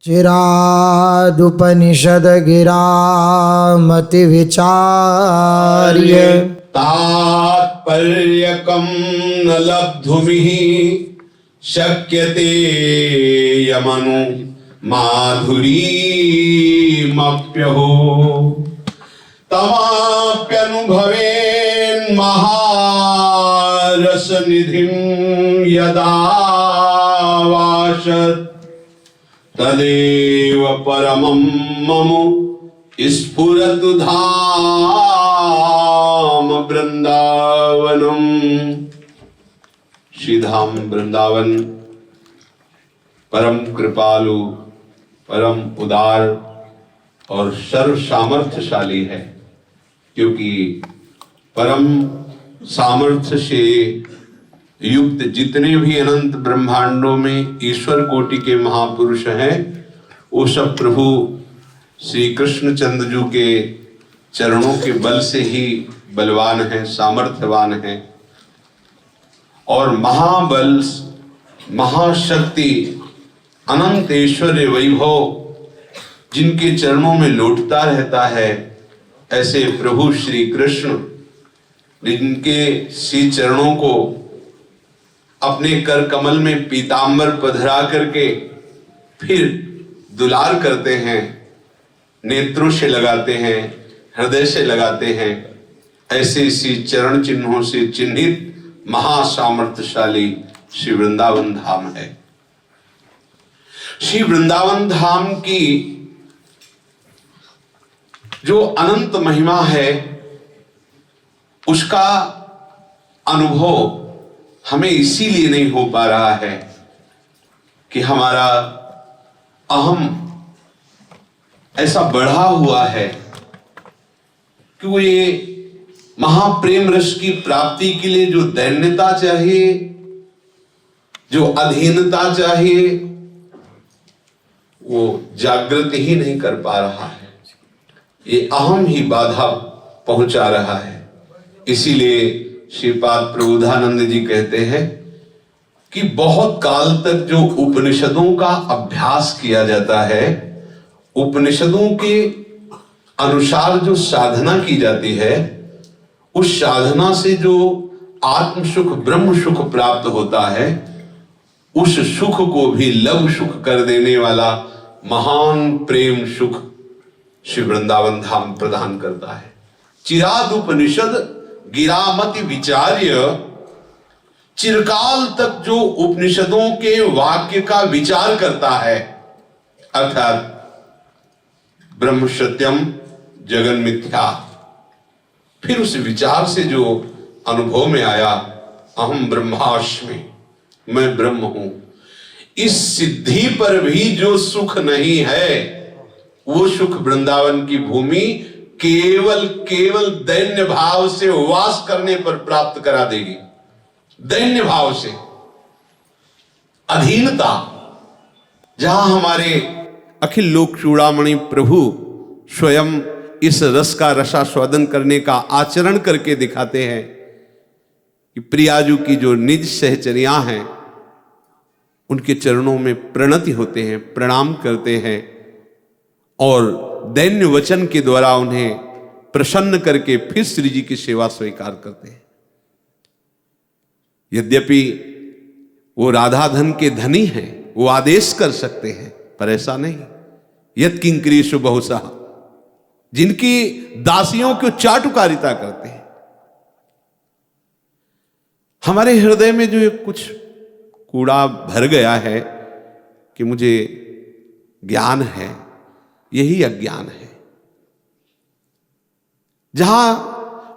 चिरादुपनिषद गिरामति विचार्य तात्पर्यकं न लब्धुमिः शक्यते यमनु माधुरीमप्यहो तमाप्यनुभवेन् महारसनिधिं यदा वाशत् तदेव परमं मम स्फुरतु धाम वृंदावनम। श्री धाम वृंदावन परम कृपालु, परम उदार और सर्व सामर्थ्यशाली है, क्योंकि परम सामर्थ्य से युक्त जितने भी अनंत ब्रह्मांडों में ईश्वर कोटि के महापुरुष हैं, वो सब प्रभु श्री कृष्णचंद्र जी के चरणों के बल से ही बलवान हैं, सामर्थ्यवान हैं। और महाबल, महाशक्ति, अनंत ऐश्वर्य वैभव जिनके चरणों में लौटता रहता है, ऐसे प्रभु श्री कृष्ण जिनके श्री चरणों को अपने कर कमल में पीतांबर पधरा करके फिर दुलार करते हैं, नेत्रों से लगाते हैं, हृदय से लगाते हैं, ऐसे इसी चरण चिन्हों से चिन्हित महासामर्थ्यशाली श्री वृंदावन धाम है। श्री वृंदावन धाम की जो अनंत महिमा है, उसका अनुभव हमें इसीलिए नहीं हो पा रहा है कि हमारा अहम ऐसा बढ़ा हुआ है कि वो ये महाप्रेम रस की प्राप्ति के लिए जो दैन्यता चाहिए, जो अधीनता चाहिए, वो जागृत ही नहीं कर पा रहा है। ये अहम ही बाधा पहुंचा रहा है। इसीलिए श्रीपाद प्रबोधानंद जी कहते हैं कि बहुत काल तक जो उपनिषदों का अभ्यास किया जाता है, उपनिषदों के अनुसार जो साधना की जाती है, उस साधना से जो आत्म सुख, ब्रह्म सुख प्राप्त होता है, उस सुख को भी लघु सुख कर देने वाला महान प्रेम सुख श्री वृंदावन धाम प्रदान करता है। चिराद उपनिषद गिरामति विचार्य, चिरकाल तक जो उपनिषदों के वाक्य का विचार करता है, अर्थात ब्रह्म सत्यम जगन मिथ्या, फिर उस विचार से जो अनुभव में आया अहम ब्रह्मास्मि, मैं ब्रह्म हूं, इस सिद्धि पर भी जो सुख नहीं है, वो सुख वृंदावन की भूमि केवल दैन्य भाव से वास करने पर प्राप्त करा देगी। दैन्य भाव से, अधीनता, जहां हमारे अखिल लोक चूड़ामणि प्रभु स्वयं इस रस का रसास्वादन करने का आचरण करके दिखाते हैं कि प्रियाजू की जो निज सहचर्या हैं, उनके चरणों में प्रणति होते हैं, प्रणाम करते हैं और दैन्य वचन के द्वारा उन्हें प्रसन्न करके फिर श्री जी की सेवा स्वीकार करते हैं। यद्यपि वो राधा धन के धनी हैं, वो आदेश कर सकते हैं, पर ऐसा नहीं। यत् किंकरीषु बहुशः, जिनकी दासियों को चाटुकारिता करते हैं। हमारे हृदय में जो कुछ कूड़ा भर गया है कि मुझे ज्ञान है, यही अज्ञान है। जहां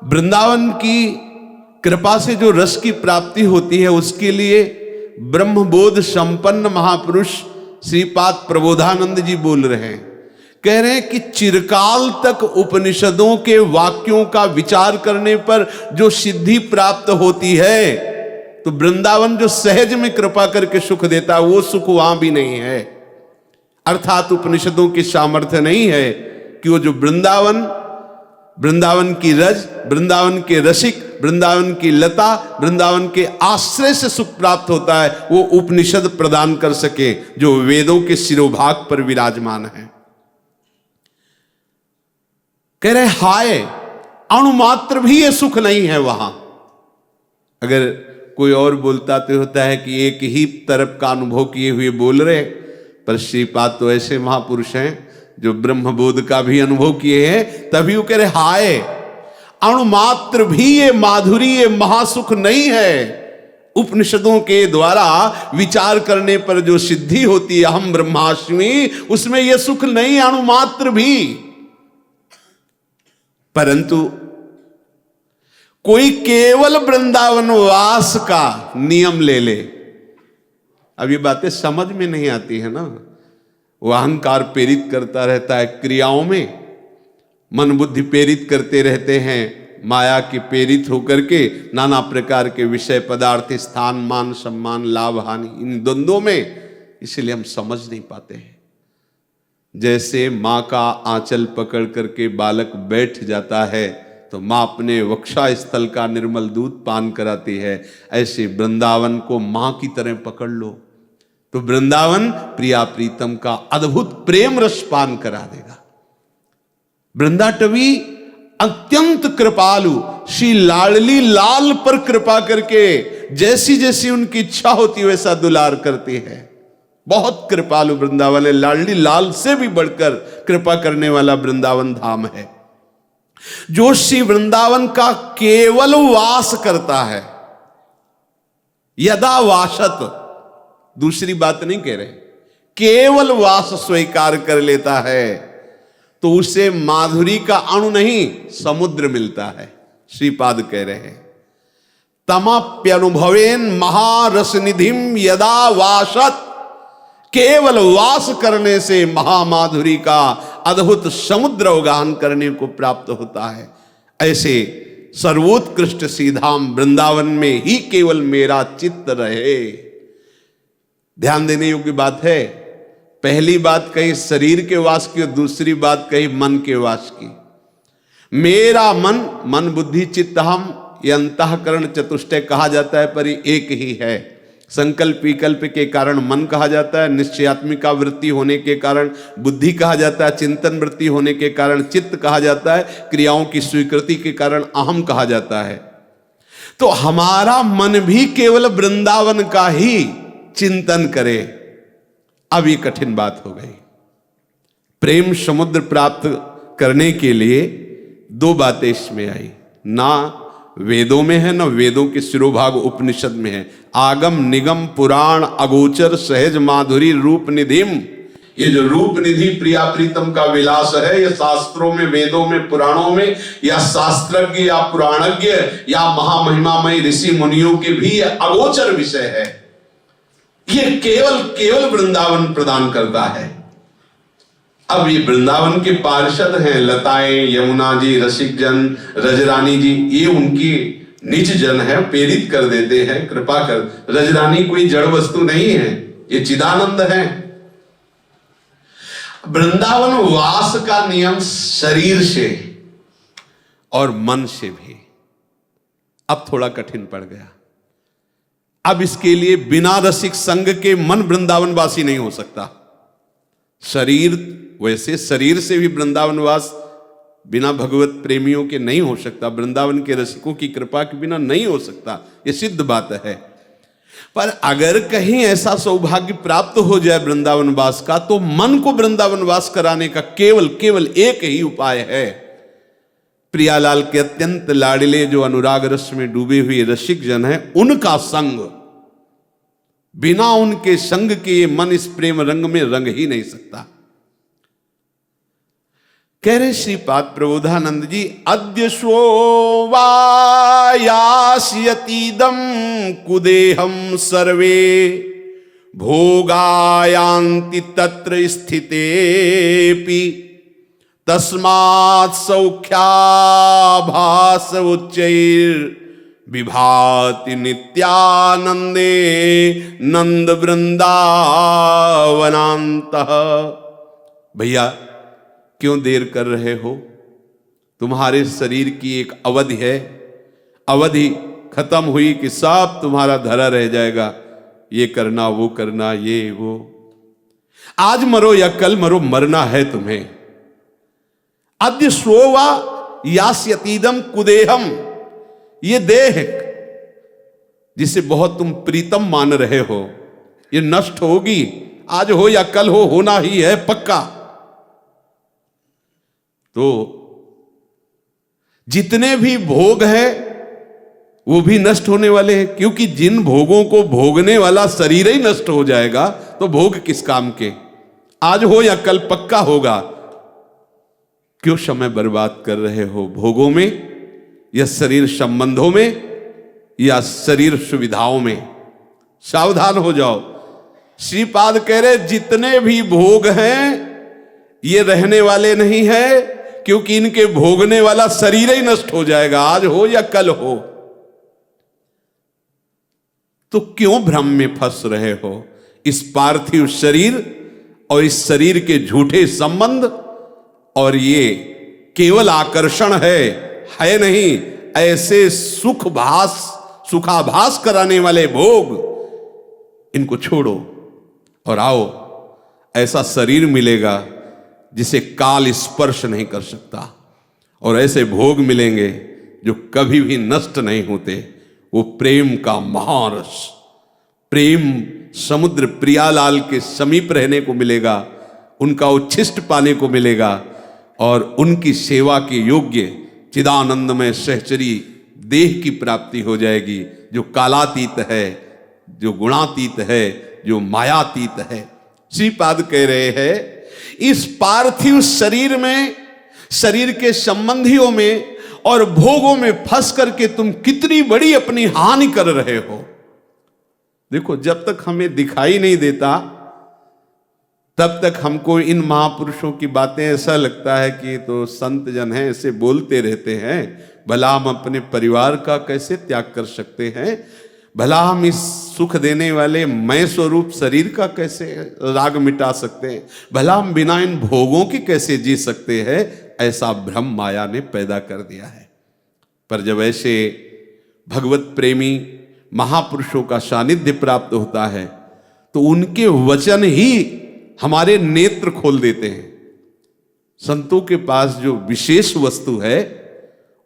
वृंदावन की कृपा से जो रस की प्राप्ति होती है, उसके लिए ब्रह्मबोध संपन्न महापुरुष श्रीपाद प्रबोधानंद जी बोल रहे हैं, कह रहे हैं कि चिरकाल तक उपनिषदों के वाक्यों का विचार करने पर जो सिद्धि प्राप्त होती है, तो वृंदावन जो सहज में कृपा करके सुख देता है, वो सुख वहां भी नहीं है। अर्थात उपनिषदों की सामर्थ्य नहीं है कि वो जो वृंदावन वृंदावन की रज, वृंदावन के रसिक, वृंदावन की लता, वृंदावन के आश्रय से सुख प्राप्त होता है, वो उपनिषद प्रदान कर सके जो वेदों के शिरोभाग पर विराजमान है। कह रहे हाय, अणुमात्र भी ये सुख नहीं है वहां। अगर कोई और बोलता तो होता है कि एक ही तरफ का अनुभव किए हुए बोल रहे, पर श्रीपाद तो ऐसे महापुरुष हैं जो ब्रह्मबोध का भी अनुभव किए हैं, तभी वो कह रहे हाय, अणुमात्र भी ये माधुरी, ये महासुख नहीं है। उपनिषदों के द्वारा विचार करने पर जो सिद्धि होती है अहम ब्रह्मास्मि, उसमें यह सुख नहीं, अणुमात्र भी। परंतु कोई केवल वृंदावन वास का नियम ले ले, अब ये बातें समझ में नहीं आती है ना। वो अहंकार प्रेरित करता रहता है क्रियाओं में, मन बुद्धि प्रेरित करते रहते हैं, माया के प्रेरित होकर के नाना प्रकार के विषय पदार्थ, स्थान, मान, सम्मान, लाभ, हानि, इन द्वंद्वों में, इसलिए हम समझ नहीं पाते हैं। जैसे माँ का आंचल पकड़ करके बालक बैठ जाता है तो माँ अपने वक्षा स्थल का निर्मल दूध पान कराती है, ऐसे वृंदावन को माँ की तरह पकड़ लो तो वृंदावन प्रिया प्रीतम का अद्भुत प्रेम रस पान करा देगा। वृंदाटवी अत्यंत कृपालु, श्री लाडली लाल पर कृपा करके जैसी जैसी उनकी इच्छा होती वैसा दुलार करती है। बहुत कृपालु वृंदावन है, लाडली लाल से भी बढ़कर कृपा करने वाला वृंदावन धाम है। जो श्री वृंदावन का केवल वास करता है, यदा वासत, दूसरी बात नहीं कह रहे, केवल वास स्वीकार कर लेता है तो उसे माधुरी का अणु नहीं समुद्र मिलता है। श्रीपाद कह रहे हैं तमाप्यनुभवेन महारसनिधिम यदा वासत, केवल वास करने से महामाधुरी का अद्भुत समुद्र अवगाहन करने को प्राप्त होता है। ऐसे सर्वोत्कृष्ट सीधाम वृंदावन में ही केवल मेरा चित्त रहे। ध्यान देने योग्य बात है, पहली बात कही शरीर के वास की और दूसरी बात कही मन के वास की। मेरा मन, मन बुद्धि चित्त हम, ये अंतःकरण चतुष्टय कहा जाता है, पर ये एक ही है। संकल्प विकल्प के कारण मन कहा जाता है, निश्चयात्मिका वृत्ति होने के कारण बुद्धि कहा जाता है, चिंतन वृत्ति होने के कारण चित्त कहा जाता है, क्रियाओं की स्वीकृति के कारण अहम कहा जाता है। तो हमारा मन भी केवल वृंदावन का ही चिंतन करे। अब ये कठिन बात हो गई। प्रेम समुद्र प्राप्त करने के लिए दो बातें इसमें आई, ना वेदों में है ना वेदों के शिरोभाग उपनिषद में है। आगम निगम पुराण अगोचर सहज माधुरी रूप निधिम, ये जो रूप निधि प्रिया प्रीतम का विलास है, ये शास्त्रों में, वेदों में, पुराणों में, या शास्त्रज्ञ या पुराणज्ञ या महामहिमामय ऋषि मुनियों के भी अगोचर विषय है। ये केवल वृंदावन प्रदान करता है। अब ये वृंदावन के पार्षद हैं, लताएं, यमुना जी, रसिक जन, रजरानी जी, ये उनकी निज जन है, प्रेरित कर देते हैं, कृपा कर। रजरानी कोई जड़ वस्तु नहीं है, ये चिदानंद है। वृंदावन वास का नियम शरीर से और मन से भी अब थोड़ा कठिन पड़ गया। अब इसके लिए बिना रसिक संग के मन वृंदावन वासी नहीं हो सकता। शरीर, वैसे शरीर से भी वृंदावन वास बिना भगवत प्रेमियों के नहीं हो सकता, वृंदावन के रसिकों की कृपा के बिना नहीं हो सकता, यह सिद्ध बात है। पर अगर कहीं ऐसा सौभाग्य प्राप्त हो जाए वृंदावन वास का, तो मन को वृंदावन वास कराने का केवल एक ही उपाय है। प्रियालाल के अत्यंत लाडले जो अनुराग रस में डूबे हुए रसिक जन हैं, उनका संग, बिना उनके संग के ये मन इस प्रेम रंग में रंग ही नहीं सकता। कह रहे श्रीपाद प्रबोधानंद जी, अद्य स्वो वायास्यतीदं कुदेहम सर्वे भोगायांति तत्र स्थितेपि तस्मात् सौख्याभास उच्चैर विभाति नित्यानंदे नंद वृंदावनांतः। भैया क्यों देर कर रहे हो? तुम्हारे शरीर की एक अवधि है, अवधि खत्म हुई कि सब तुम्हारा धरा रह जाएगा, ये करना वो करना ये वो। आज मरो या कल मरो, मरना है तुम्हें। अद्य सोवा यास्यतीदम कुदेहम, ये देह जिसे बहुत तुम प्रीतम मान रहे हो, ये नष्ट होगी। आज हो या कल हो, होना ही है पक्का। तो जितने भी भोग हैं वो भी नष्ट होने वाले हैं, क्योंकि जिन भोगों को भोगने वाला शरीर ही नष्ट हो जाएगा तो भोग किस काम के। आज हो या कल पक्का होगा। क्यों समय बर्बाद कर रहे हो भोगों में, या शरीर संबंधों में, या शरीर सुविधाओं में? सावधान हो जाओ। श्रीपाद कह रहे जितने भी भोग हैं ये रहने वाले नहीं है, क्योंकि इनके भोगने वाला शरीर ही नष्ट हो जाएगा, आज हो या कल हो। तो क्यों भ्रम में फंस रहे हो? इस पार्थिव शरीर और इस शरीर के झूठे संबंध, और ये केवल आकर्षण है नहीं। ऐसे सुखाभास कराने वाले भोग, इनको छोड़ो और आओ। ऐसा शरीर मिलेगा जिसे काल स्पर्श नहीं कर सकता, और ऐसे भोग मिलेंगे जो कभी भी नष्ट नहीं होते। वो प्रेम का महारस, प्रेम समुद्र प्रियालाल के समीप रहने को मिलेगा, उनका उच्छिष्ट पाने को मिलेगा, और उनकी सेवा के योग्य चिदानंदमय सहचरी देह की प्राप्ति हो जाएगी, जो कालातीत है, जो गुणातीत है, जो मायातीत है। श्रीपाद कह रहे हैं इस पार्थिव शरीर में, शरीर के संबंधियों में और भोगों में फंस करके तुम कितनी बड़ी अपनी हानि कर रहे हो। देखो, जब तक हमें दिखाई नहीं देता तब तक हमको इन महापुरुषों की बातें ऐसा लगता है कि तो संत जन हैं, ऐसे बोलते रहते हैं। भला हम अपने परिवार का कैसे त्याग कर सकते हैं? भला हम इस सुख देने वाले मैं स्वरूप शरीर का कैसे राग मिटा सकते हैं? भला हम बिना इन भोगों की कैसे जी सकते हैं? ऐसा भ्रम माया ने पैदा कर दिया है। पर जब ऐसे भगवत प्रेमी महापुरुषों का सानिध्य प्राप्त होता है तो उनके वचन ही हमारे नेत्र खोल देते हैं। संतों के पास जो विशेष वस्तु है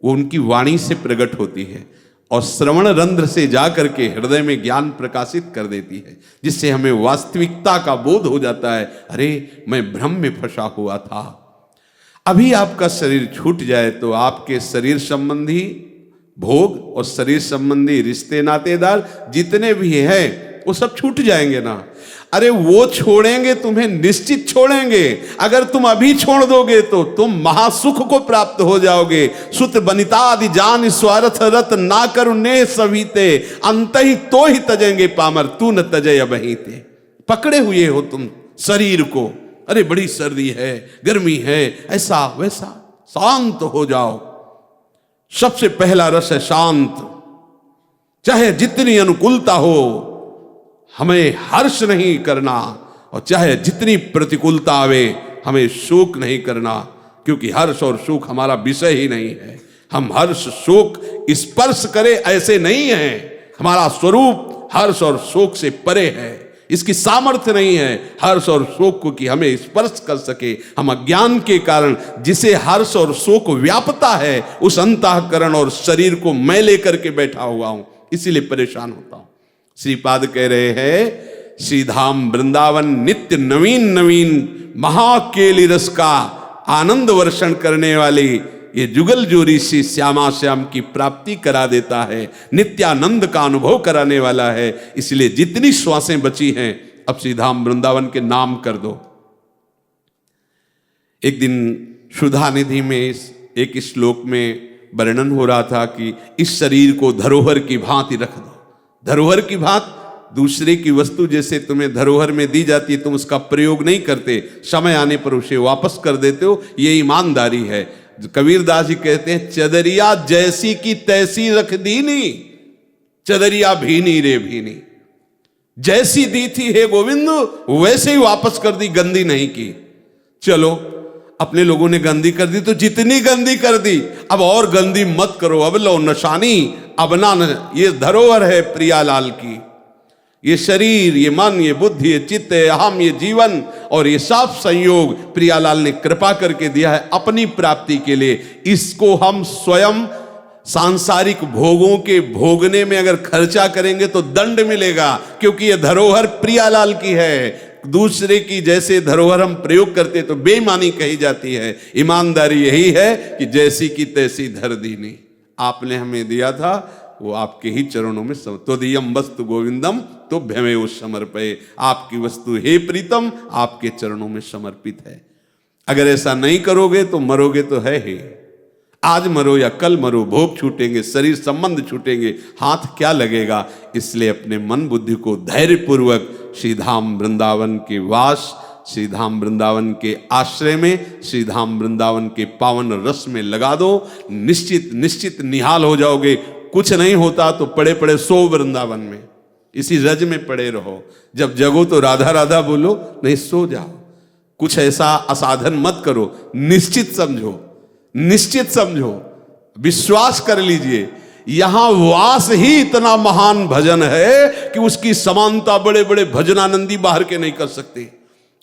वो उनकी वाणी से प्रकट होती है और श्रवण रंध्र से जाकर के हृदय में ज्ञान प्रकाशित कर देती है, जिससे हमें वास्तविकता का बोध हो जाता है। अरे, मैं भ्रम में फंसा हुआ था। अभी आपका शरीर छूट जाए तो आपके शरीर संबंधी भोग और शरीर संबंधी रिश्ते नातेदार जितने भी हैं वो सब छूट जाएंगे ना। अरे, वो छोड़ेंगे, तुम्हें निश्चित छोड़ेंगे। अगर तुम अभी छोड़ दोगे तो तुम महासुख को प्राप्त हो जाओगे। सुत बनितादि जान स्वार्थ रत ना करू ने सभीते, अंत ही तो ही तजेंगे पामर तू न तजय अबहीते। पकड़े हुए हो तुम शरीर को। अरे, बड़ी सर्दी है, गर्मी है, ऐसा वैसा। शांत हो जाओ। सबसे पहला रस है शांत। चाहे जितनी अनुकूलता हो, हमें हर्ष नहीं करना, और चाहे जितनी प्रतिकूलता आवे हमें शोक नहीं करना, क्योंकि हर्ष और शोक हमारा विषय ही नहीं है। हम हर्ष शोक स्पर्श करे ऐसे नहीं हैं। हमारा स्वरूप हर्ष और शोक से परे है। इसकी सामर्थ्य नहीं है हर्ष और शोक को कि हमें स्पर्श कर सके। हम अज्ञान के कारण जिसे हर्ष और शोक व्यापता है उस अंतःकरण और शरीर को मैं लेकर के बैठा हुआ हूं, इसीलिए परेशान होता हूं। श्रीपाद कह रहे हैं श्रीधाम वृंदावन नित्य नवीन नवीन महाकेली रस का आनंद वर्षण करने वाली ये जुगल जोरी से श्यामा श्याम की प्राप्ति करा देता है, नित्यानंद का अनुभव कराने वाला है। इसलिए जितनी श्वासें बची हैं अब श्रीधाम वृंदावन के नाम कर दो। एक दिन सुधा निधि में एक श्लोक में वर्णन हो रहा था कि इस शरीर को धरोहर की भांति रख दो। धरोहर की भांति दूसरे की वस्तु जैसे तुम्हें धरोहर में दी जाती है, तुम उसका प्रयोग नहीं करते, समय आने पर उसे वापस कर देते हो, ये ईमानदारी है। कबीरदास जी कहते हैं चदरिया जैसी की तैसी रख दीनी, चदरिया भीनी रे भीनी। जैसी दी थी हे गोविंद वैसे ही वापस कर दी, गंदी नहीं की। चलो अपने लोगों ने गंदी कर दी तो जितनी गंदी कर दी, अब और गंदी मत करो। अब लो नशानी, अब ना ये धरोहर है प्रियालाल की, ये शरीर, ये मन, ये बुद्धि, ये चित्त, ये अहम, ये जीवन और ये सब संयोग प्रियालाल ने कृपा करके दिया है अपनी प्राप्ति के लिए। इसको हम स्वयं सांसारिक भोगों के भोगने में अगर खर्चा करेंगे तो दंड मिलेगा, क्योंकि ये धरोहर प्रियालाल की है। दूसरे की जैसे धरोहर हम प्रयोग करते तो बेईमानी कही जाती है। ईमानदारी यही है कि जैसी की तैसी धर दीनी, आपने हमें दिया था वो आपके ही चरणों में त्वदीयम वस्तु गोविंदम तो भयमेव समर्पये, आपकी वस्तु हे प्रीतम आपके चरणों में समर्पित है। अगर ऐसा नहीं करोगे तो मरोगे तो है ही, आज मरो या कल मरो, भोग छूटेंगे, शरीर संबंध छूटेंगे, हाथ क्या लगेगा। इसलिए अपने मन बुद्धि को धैर्यपूर्वक श्री धाम वृंदावन के वास, श्री धाम वृंदावन के आश्रय में, श्री धाम वृंदावन के पावन रस में लगा दो। निश्चित निश्चित निहाल हो जाओगे। कुछ नहीं होता तो पड़े पड़े सो वृंदावन में, इसी रज में पड़े रहो। जब जगो तो राधा राधा बोलो, नहीं सो जाओ। कुछ ऐसा असाधन मत करो, निश्चित समझो, निश्चित समझो, विश्वास कर लीजिए। यहां वास ही इतना महान भजन है कि उसकी समानता बड़े बड़े भजनानंदी बाहर के नहीं कर सकते।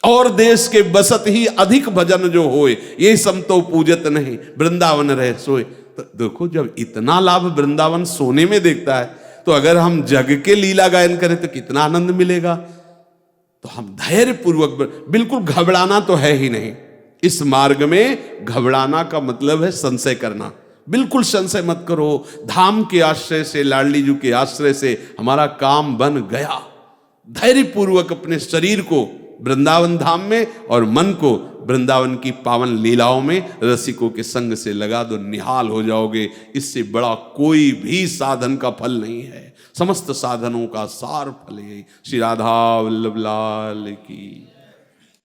और देश के बसत ही अधिक भजन जो होए, ये सम तो पूजत नहीं, वृंदावन रहे सोए। तो देखो, जब इतना लाभ वृंदावन सोने में देखता है, तो अगर हम जग के लीला गायन करें तो कितना आनंद मिलेगा। तो हम धैर्य पूर्वक, बिल्कुल घबराना तो है ही नहीं। इस मार्ग में घबराना का मतलब है संशय करना। बिल्कुल संशय मत करो। धाम के आश्रय से, लाडली जी के आश्रय से हमारा काम बन गया। धैर्य पूर्वक अपने शरीर को वृंदावन धाम में और मन को वृंदावन की पावन लीलाओं में रसिकों के संग से लगा दो, निहाल हो जाओगे। इससे बड़ा कोई भी साधन का फल नहीं है। समस्त साधनों का सार फल यही। श्री राधा वल्लभ लाल की।